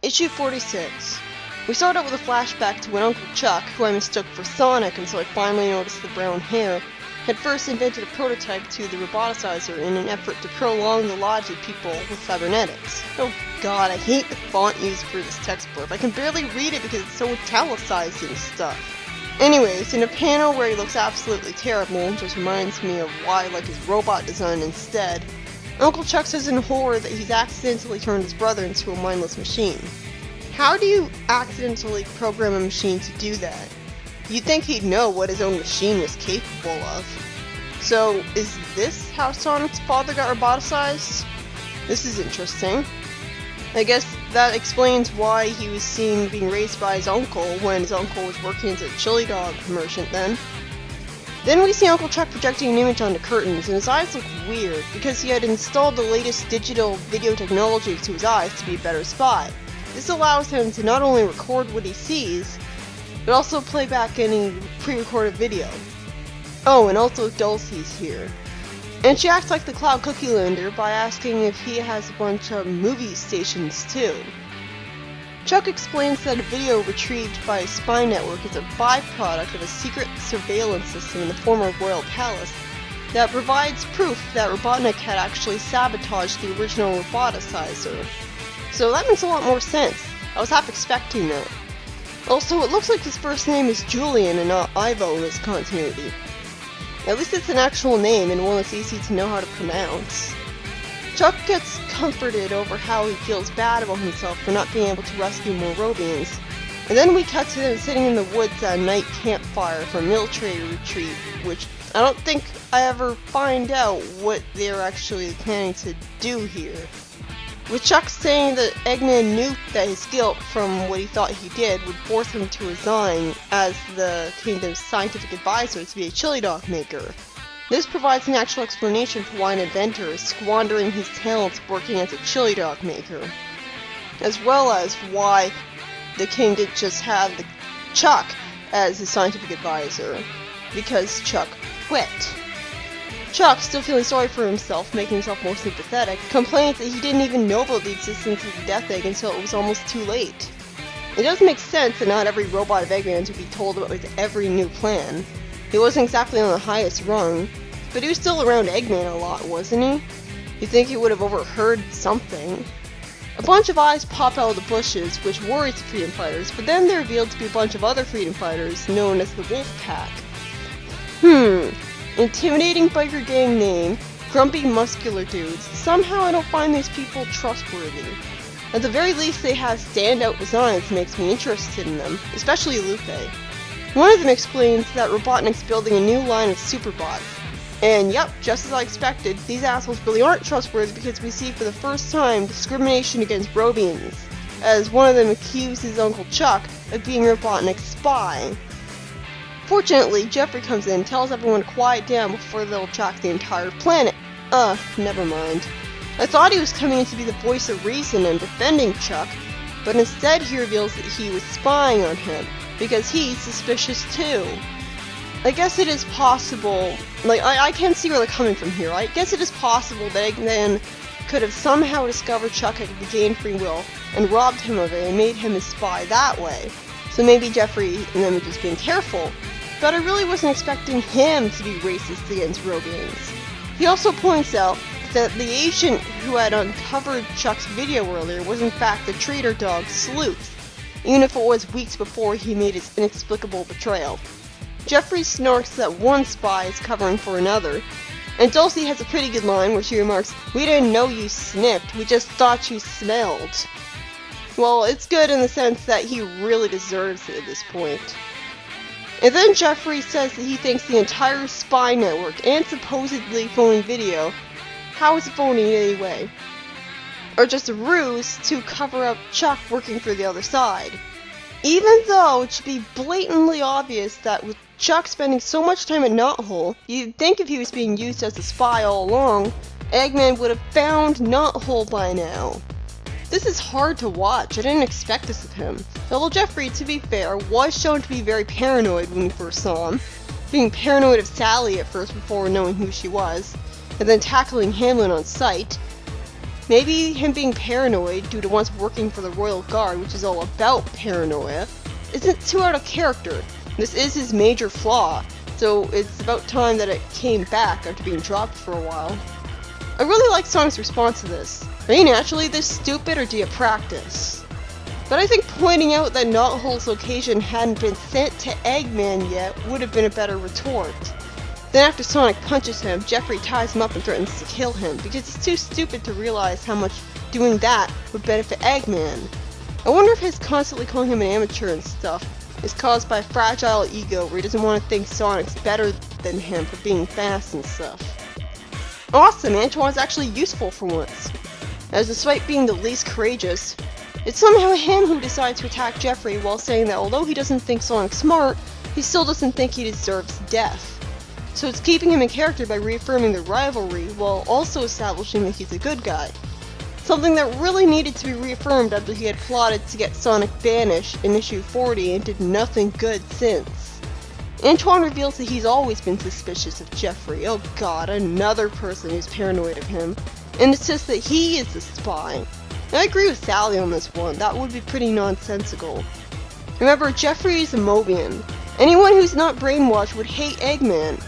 Issue 46. We start out with a flashback to when Uncle Chuck, who I mistook for Sonic until I finally noticed the brown hair, had first invented a prototype to the roboticizer in an effort to prolong the lives of people with cybernetics. Oh god, I hate the font used for this text blurb. I can barely read it because it's so italicized and stuff. Anyways, in a panel where he looks absolutely terrible, just reminds me of why I like his robot design instead, Uncle Chuck says in horror that he's accidentally turned his brother into a mindless machine. How do you accidentally program a machine to do that? You'd think he'd know what his own machine was capable of. So, is this how Sonic's father got roboticized? This is interesting. I guess that explains why he was seen being raised by his uncle when his uncle was working as a chili dog merchant then. Then we see Uncle Chuck projecting an image onto curtains, and his eyes look weird because he had installed the latest digital video technology to his eyes to be a better spy. This allows him to not only record what he sees, but also play back any pre-recorded video. Oh, and also Dulcie's here. And she acts like the Cloud Cookie Lander by asking if he has a bunch of movie stations too. Chuck explains that a video retrieved by a spy network is a byproduct of a secret surveillance system in the former Royal Palace that provides proof that Robotnik had actually sabotaged the original roboticizer. So that makes a lot more sense. I was half expecting that. Also, it looks like his first name is Julian and not Ivo in this continuity. At least it's an actual name and one that's easy to know how to pronounce. Chuck gets comforted over how he feels bad about himself for not being able to rescue more Robians. And then we cut to them sitting in the woods at a night campfire for a military retreat, which I don't think I ever find out what they're actually planning to do here. With Chuck saying that Eggman knew that his guilt from what he thought he did would force him to resign as the kingdom's scientific advisor to be a chili dog maker. This provides an actual explanation for why an inventor is squandering his talents working as a chili dog maker, as well as why the king didn't just have Chuck as his scientific advisor, because Chuck quit. Chuck, still feeling sorry for himself, making himself more sympathetic, complains that he didn't even know about the existence of the Death Egg until it was almost too late. It does make sense that not every robot of Eggman's would be told about his every new plan. He wasn't exactly on the highest rung, but he was still around Eggman a lot, wasn't he? You'd think he would have overheard something. A bunch of eyes pop out of the bushes, which worries the freedom fighters, but then they're revealed to be a bunch of other freedom fighters known as the Wolf Pack. Intimidating biker gang name, grumpy muscular dudes. Somehow I don't find these people trustworthy. At the very least they have standout designs makes me interested in them, especially Lupe. One of them explains that Robotnik's building a new line of superbots. And yep, just as I expected, these assholes really aren't trustworthy because we see for the first time discrimination against Robians, as one of them accuses Uncle Chuck of being Robotnik's spy. Fortunately, Jeffrey comes in and tells everyone to quiet down before they'll track the entire planet. Never mind. I thought he was coming in to be the voice of reason and defending Chuck, but instead he reveals that he was spying on him, because he's suspicious too. I guess it is possible, I can't see where they're coming from here. I guess it is possible that Eggman could have somehow discovered Chuck had regained free will and robbed him of it and made him his spy that way. So maybe Jeffrey and them are just being careful. But I really wasn't expecting him to be racist against Robians. He also points out that the agent who had uncovered Chuck's video earlier was in fact the traitor dog Sleuth, even if it was weeks before he made his inexplicable betrayal. Jeffrey snorks that one spy is covering for another, and Dulcie has a pretty good line where she remarks, "We didn't know you sniffed, we just thought you smelled." Well, it's good in the sense that he really deserves it at this point. And then Jeffrey says that he thinks the entire spy network and supposedly phony video, how is it phony anyway, are just a ruse to cover up Chuck working for the other side. Even though it should be blatantly obvious that with Chuck spending so much time at Knothole, you'd think if he was being used as a spy all along, Eggman would have found Knothole by now. This is hard to watch. I didn't expect this of him. Although Jeffrey, to be fair, was shown to be very paranoid when we first saw him, being paranoid of Sally at first before knowing who she was, and then tackling Hamlin on sight. Maybe him being paranoid due to once working for the Royal Guard, which is all about paranoia, isn't too out of character. This is his major flaw, so it's about time that it came back after being dropped for a while. I really like Sonic's response to this. Are you naturally this stupid or do you practice? But I think pointing out that Knothole's location hadn't been sent to Eggman yet would have been a better retort. Then after Sonic punches him, Jeffrey ties him up and threatens to kill him because he's too stupid to realize how much doing that would benefit Eggman. I wonder if his constantly calling him an amateur and stuff is caused by a fragile ego where he doesn't want to think Sonic's better than him for being fast and stuff. Awesome, Antoine's actually useful for once, as despite being the least courageous, it's somehow him who decides to attack Jeffrey while saying that although he doesn't think Sonic's smart, he still doesn't think he deserves death. So it's keeping him in character by reaffirming the rivalry while also establishing that he's a good guy. Something that really needed to be reaffirmed after he had plotted to get Sonic banished in issue 40 and did nothing good since. Antoine reveals that he's always been suspicious of Jeffrey. Oh god, another person who's paranoid of him, and insists that he is the spy. Now, I agree with Sally on this one, that would be pretty nonsensical. Remember, Jeffrey is a Mobian. Anyone who's not brainwashed would hate Eggman.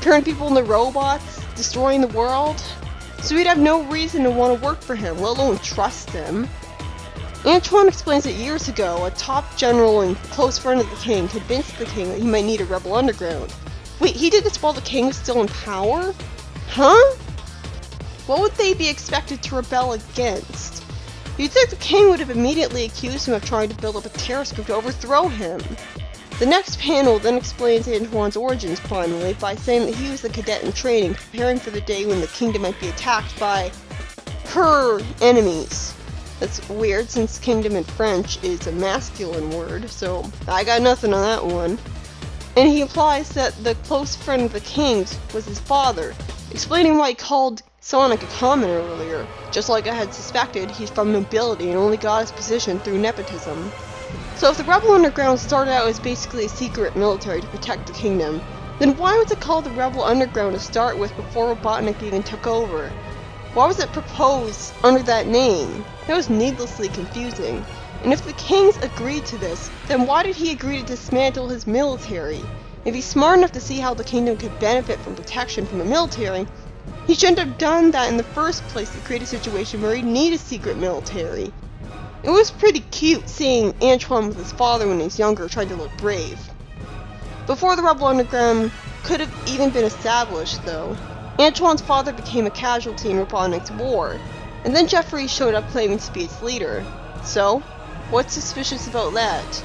Turn people into robots, destroying the world. So we'd have no reason to want to work for him, let alone trust him. Antoine explains that years ago, a top general and close friend of the king convinced the king that he might need a rebel underground. Wait, he did this while the king was still in power? Huh? What would they be expected to rebel against? You'd think the king would have immediately accused him of trying to build up a terrorist group to overthrow him. The next panel then explains Antoine's origins finally by saying that he was a cadet in training, preparing for the day when the kingdom might be attacked by her enemies. That's weird since kingdom in French is a masculine word, so I got nothing on that one. And he implies that the close friend of the king's was his father, explaining why he called Sonic a commoner earlier. Just like I had suspected, he's from nobility and only got his position through nepotism. So if the Rebel Underground started out as basically a secret military to protect the kingdom, then why was it called the Rebel Underground to start with before Robotnik even took over? Why was it proposed under that name? That was needlessly confusing. And if the kings agreed to this, then why did he agree to dismantle his military? If he's smart enough to see how the kingdom could benefit from protection from the military, he shouldn't have done that in the first place to create a situation where he'd need a secret military. It was pretty cute seeing Antoine with his father when he was younger trying to look brave. Before the Rebel Underground could have even been established, though, Antoine's father became a casualty in Robotnik's war, and then Jeffrey showed up claiming to be its leader. So, what's suspicious about that?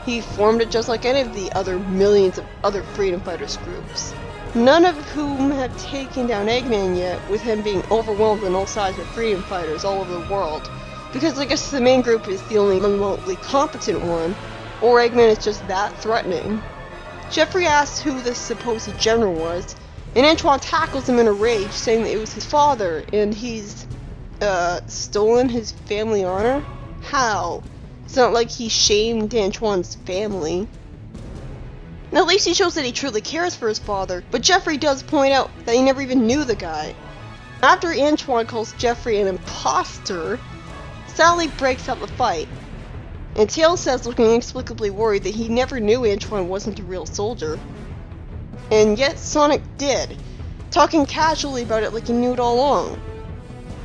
He formed it just like any of the other millions of other freedom fighters groups, none of whom have taken down Eggman yet, with him being overwhelmed on all sides with freedom fighters all over the world. Because I guess the main group is the only remotely competent one, or Eggman is just that threatening. Jeffrey asks who this supposed general was, and Antoine tackles him in a rage, saying that it was his father, and he's, stolen his family honor? How? It's not like he shamed Antoine's family. At least he shows that he truly cares for his father, but Jeffrey does point out that he never even knew the guy. After Antoine calls Jeffrey an imposter, Sally breaks up the fight, and Tails says, looking inexplicably worried, that he never knew Antoine wasn't a real soldier. And yet Sonic did, talking casually about it like he knew it all along.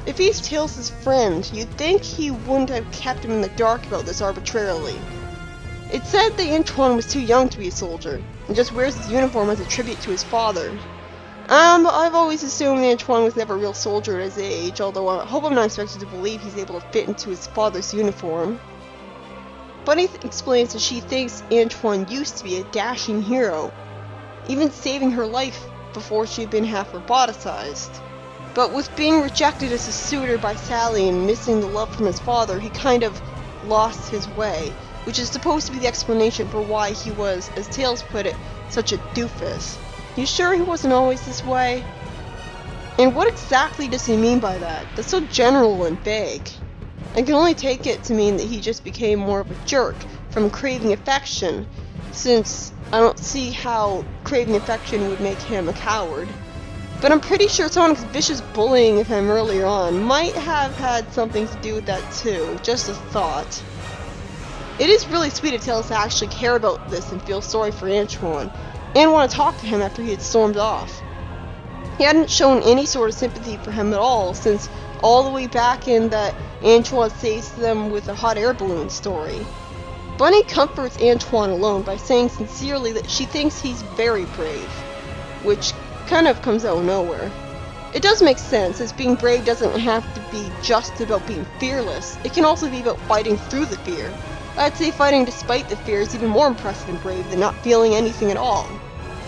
If he's Tails' friend, you'd think he wouldn't have kept him in the dark about this arbitrarily. It's said that Antoine was too young to be a soldier, and just wears his uniform as a tribute to his father. I've always assumed Antoine was never a real soldier at his age, although I hope I'm not expected to believe he's able to fit into his father's uniform. Bunny explains that she thinks Antoine used to be a dashing hero, even saving her life before she'd been half roboticized. But with being rejected as a suitor by Sally and missing the love from his father, he kind of lost his way, which is supposed to be the explanation for why he was, as Tails put it, such a doofus. You sure he wasn't always this way? And what exactly does he mean by that? That's so general and vague. I can only take it to mean that he just became more of a jerk from craving affection, since I don't see how craving affection would make him a coward. But I'm pretty sure Sonic's vicious bullying of him earlier on might have had something to do with that too, just a thought. It is really sweet of Tails to actually care about this and feel sorry for Antoine, and want to talk to him after he had stormed off. He hadn't shown any sort of sympathy for him at all since all the way back in that Antoine saves them with the hot air balloon story. Bunny comforts Antoine alone by saying sincerely that she thinks he's very brave, which kind of comes out of nowhere. It does make sense, as being brave doesn't have to be just about being fearless. It can also be about fighting through the fear. I'd say fighting despite the fear is even more impressive and brave than not feeling anything at all.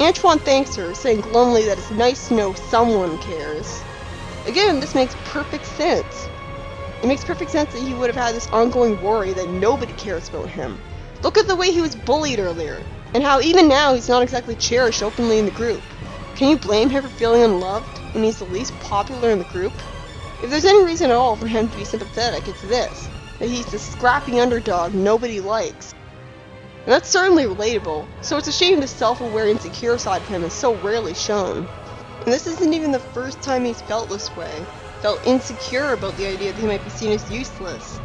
Antoine thanks her, saying glumly that it's nice to know someone cares. Again, this makes perfect sense. It makes perfect sense that he would have had this ongoing worry that nobody cares about him. Look at the way he was bullied earlier, and how even now he's not exactly cherished openly in the group. Can you blame him for feeling unloved when he's the least popular in the group? If there's any reason at all for him to be sympathetic, it's this, that he's the scrappy underdog nobody likes. And that's certainly relatable, so it's a shame the self-aware, insecure side of him is so rarely shown. And this isn't even the first time he's felt this way. Felt insecure about the idea that he might be seen as useless.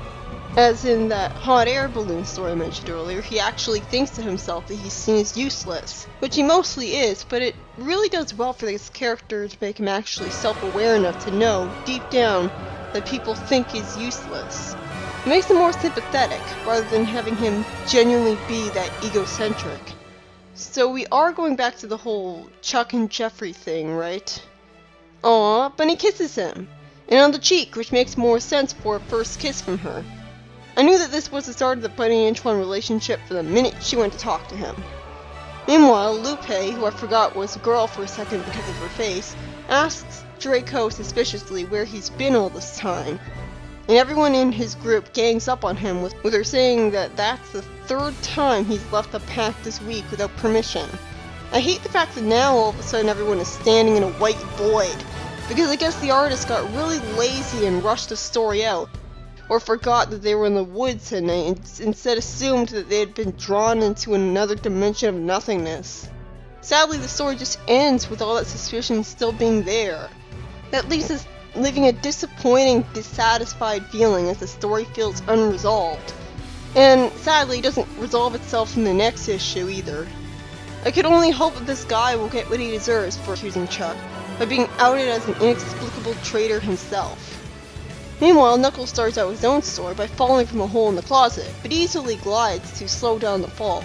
As in that hot air balloon story I mentioned earlier, he actually thinks to himself that he's seen as useless, which he mostly is, but it really does well for this character to make him actually self-aware enough to know, deep down, that people think he's useless. It makes him more sympathetic, rather than having him genuinely be that egocentric. So we are going back to the whole Chuck and Jeffrey thing, right? Aww, Bunny kisses him, and on the cheek, which makes more sense for a first kiss from her. I knew that this was the start of the Bunny and Antoine relationship from the minute she went to talk to him. Meanwhile, Lupe, who I forgot was a girl for a second because of her face, asks Draco suspiciously where he's been all this time. And everyone in his group gangs up on him with her saying that that's the third time he's left the pack this week without permission. I hate the fact that now all of a sudden everyone is standing in a white void, because I guess the artist got really lazy and rushed the story out, or forgot that they were in the woods tonight and instead assumed that they had been drawn into another dimension of nothingness. Sadly, the story just ends with all that suspicion still being there. That leaves us leaving a disappointing, dissatisfied feeling as the story feels unresolved. And sadly, it doesn't resolve itself in the next issue either. I could only hope that this guy will get what he deserves for accusing Chuck, by being outed as an inexplicable traitor himself. Meanwhile, Knuckles starts out his own story by falling from a hole in the closet, but easily glides to slow down the fall.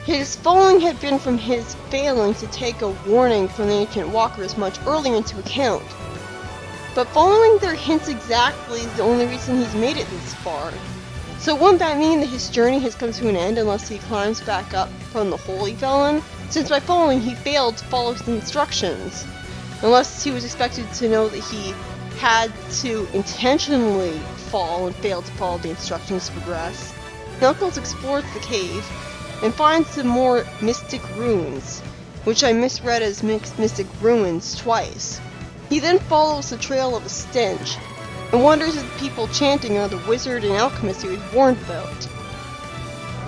His falling had been from his failing to take a warning from the ancient walkers much earlier into account. But following their hints exactly is the only reason he's made it this far. So wouldn't that mean that his journey has come to an end unless he climbs back up from the hole he fell in? Since by falling he failed to follow his instructions. Unless he was expected to know that he had to intentionally fall and fail to follow the instructions to progress. Knuckles explores the cave and finds some more mystic runes, which I misread as mystic ruins twice. He then follows the trail of a stench, and wonders if the people chanting are the wizard and alchemist he was warned about.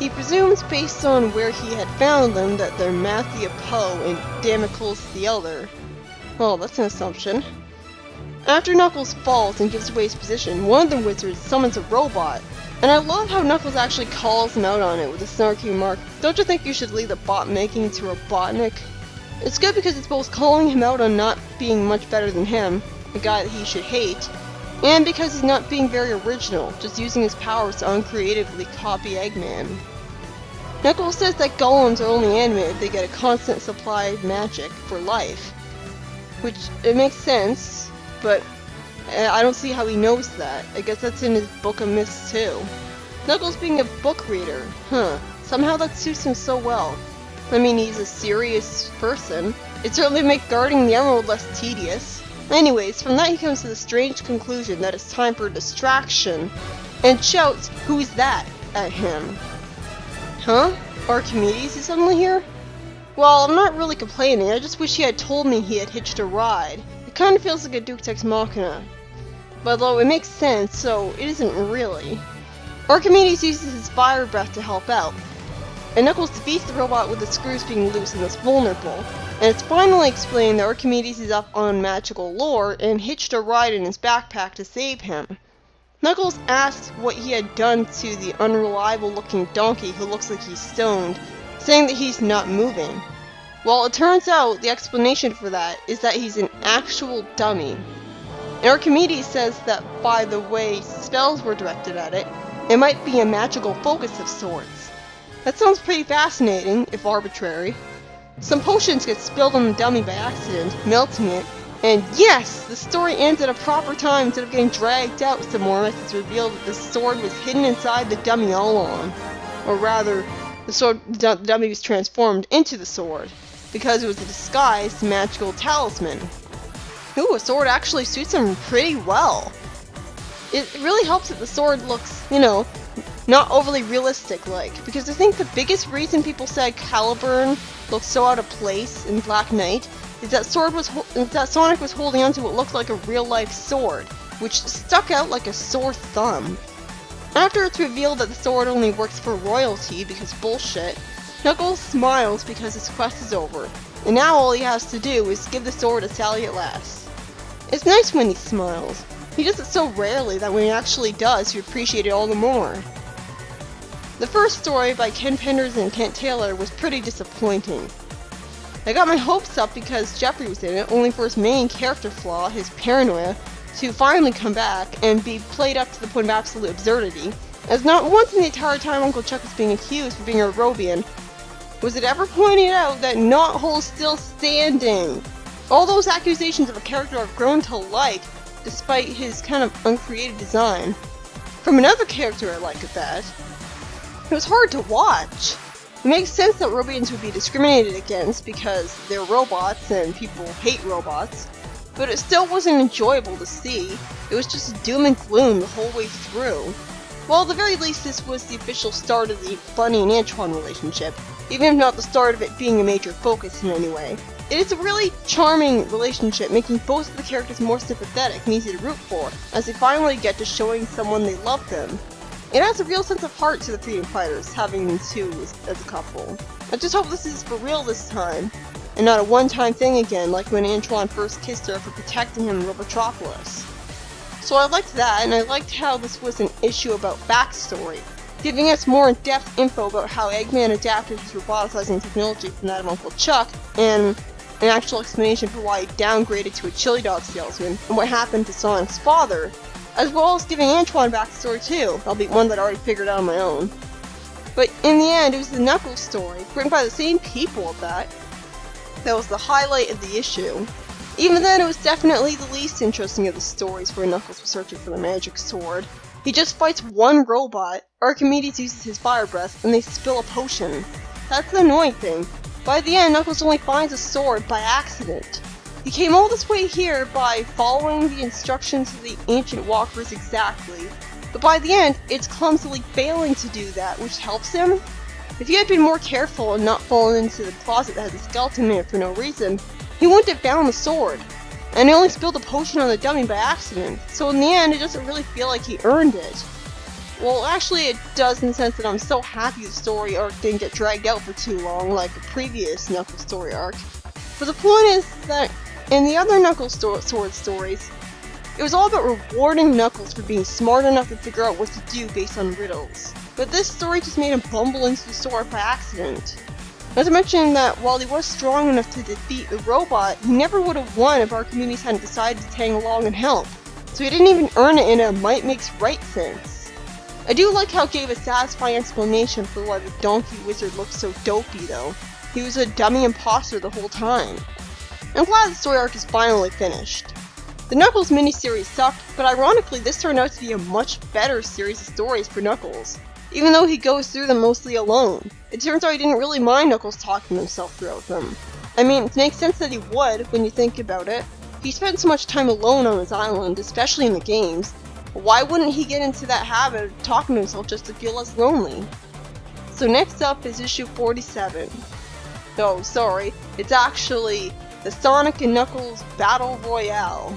He presumes, based on where he had found them, that they're Matthew Poe and Damocles the Elder. Well, that's an assumption. After Knuckles falls and gives away his position, one of the wizards summons a robot, and I love how Knuckles actually calls him out on it with a snarky remark, "Don't you think you should leave the bot making to Robotnik?" It's good because it's both calling him out on not being much better than him, a guy that he should hate, and because he's not being very original, just using his powers to uncreatively copy Eggman. Knuckles says that golems are only animated if they get a constant supply of magic for life, which it makes sense, but I don't see how he knows that. I guess that's in his Book of Myths too. Knuckles being a book reader, somehow that suits him so well. I mean, he's a serious person. It certainly makes guarding the emerald less tedious. Anyways, from that he comes to the strange conclusion that it's time for a distraction, and shouts, "Who's that?" at him. Huh? Archimedes is suddenly here? Well, I'm not really complaining, I just wish he had told me he had hitched a ride. It kind of feels like a Deus Ex Machina. But though it makes sense, so it isn't really. Archimedes uses his fire breath to help out. and Knuckles defeats the robot with the screws being loose and thus vulnerable. And it's finally explained that Archimedes is up on magical lore and hitched a ride in his backpack to save him. Knuckles asks what he had done to the unreliable looking donkey who looks like he's stoned, saying that he's not moving. Well, it turns out the explanation for that is that he's an actual dummy. And Archimedes says that by the way spells were directed at it, it might be a magical focus of sorts. That sounds pretty fascinating, if arbitrary. Some potions get spilled on the dummy by accident, melting it, and yes, the story ends at a proper time instead of getting dragged out some more as it's revealed that the sword was hidden inside the dummy all along. Or rather, the dummy was transformed into the sword, because it was a disguised magical talisman. Ooh, a sword actually suits him pretty well. It really helps that the sword looks, not overly realistic-like, because I think the biggest reason people said Caliburn looks so out of place in Black Knight is that Sonic was holding onto what looked like a real-life sword, which stuck out like a sore thumb. After it's revealed that the sword only works for royalty because bullshit, Knuckles smiles because his quest is over, and now all he has to do is give the sword a sally at last. It's nice when he smiles. He does it so rarely that when he actually does, you appreciate it all the more. The first story by Ken Penders and Kent Taylor was pretty disappointing. I got my hopes up because Jeffrey was in it, only for his main character flaw, his paranoia, to finally come back and be played up to the point of absolute absurdity, as not once in the entire time Uncle Chuck was being accused for being a Robian was it ever pointed out that Knothole's still standing. All those accusations of a character I've grown to like, despite his kind of uncreative design. From another character I like at that. It was hard to watch. It makes sense that Robians would be discriminated against because they're robots and people hate robots, but it still wasn't enjoyable to see. It was just doom and gloom the whole way through. Well, at the very least, this was the official start of the Bunny and Antoine relationship, even if not the start of it being a major focus in any way. It is a really charming relationship, making both of the characters more sympathetic and easy to root for, as they finally get to showing someone they love them. It adds a real sense of heart to the freedom fighters, having two as a couple. I just hope this is for real this time, and not a one-time thing again like when Antoine first kissed her for protecting him in Robotropolis. So I liked that, and I liked how this was an issue about backstory, giving us more in-depth info about how Eggman adapted his roboticizing technology from that of Uncle Chuck, and an actual explanation for why he downgraded to a chili dog salesman, and what happened to Sonic's father, as well as giving Antoine backstory too, albeit one that I already figured out on my own. But in the end, it was the Knuckles story, written by the same people at that was the highlight of the issue. Even then, it was definitely the least interesting of the stories where Knuckles was searching for the magic sword. He just fights one robot, Archimedes uses his fire breath, and they spill a potion. That's the annoying thing. By the end, Knuckles only finds a sword by accident. He came all this way here by following the instructions of the ancient walkers exactly, but by the end, it's clumsily failing to do that, which helps him. If he had been more careful and not fallen into the closet that has a skeleton in it for no reason, he wouldn't have found the sword. And he only spilled a potion on the dummy by accident, so in the end, it doesn't really feel like he earned it. Well, actually it does in the sense that I'm so happy the story arc didn't get dragged out for too long like the previous Knuckles story arc. But the point is that in the other Knuckles sword stories, it was all about rewarding Knuckles for being smart enough to figure out what to do based on riddles. But this story just made him bumble into the sword by accident. Not to mention that while he was strong enough to defeat the robot, he never would have won if Archimedes hadn't decided to tag along and help. So he didn't even earn it in a might makes right sense. I do like how it gave a satisfying explanation for why the donkey wizard looked so dopey though. He was a dummy imposter the whole time. I'm glad the story arc is finally finished. The Knuckles miniseries sucked, but ironically this turned out to be a much better series of stories for Knuckles, even though he goes through them mostly alone. It turns out he didn't really mind Knuckles talking to himself throughout them. I mean, it makes sense that he would, when you think about it. He spent so much time alone on his island, especially in the games. Why wouldn't he get into that habit of talking to himself just to feel less lonely? So next up is issue 47. Oh, sorry, it's actually the Sonic and Knuckles Battle Royale.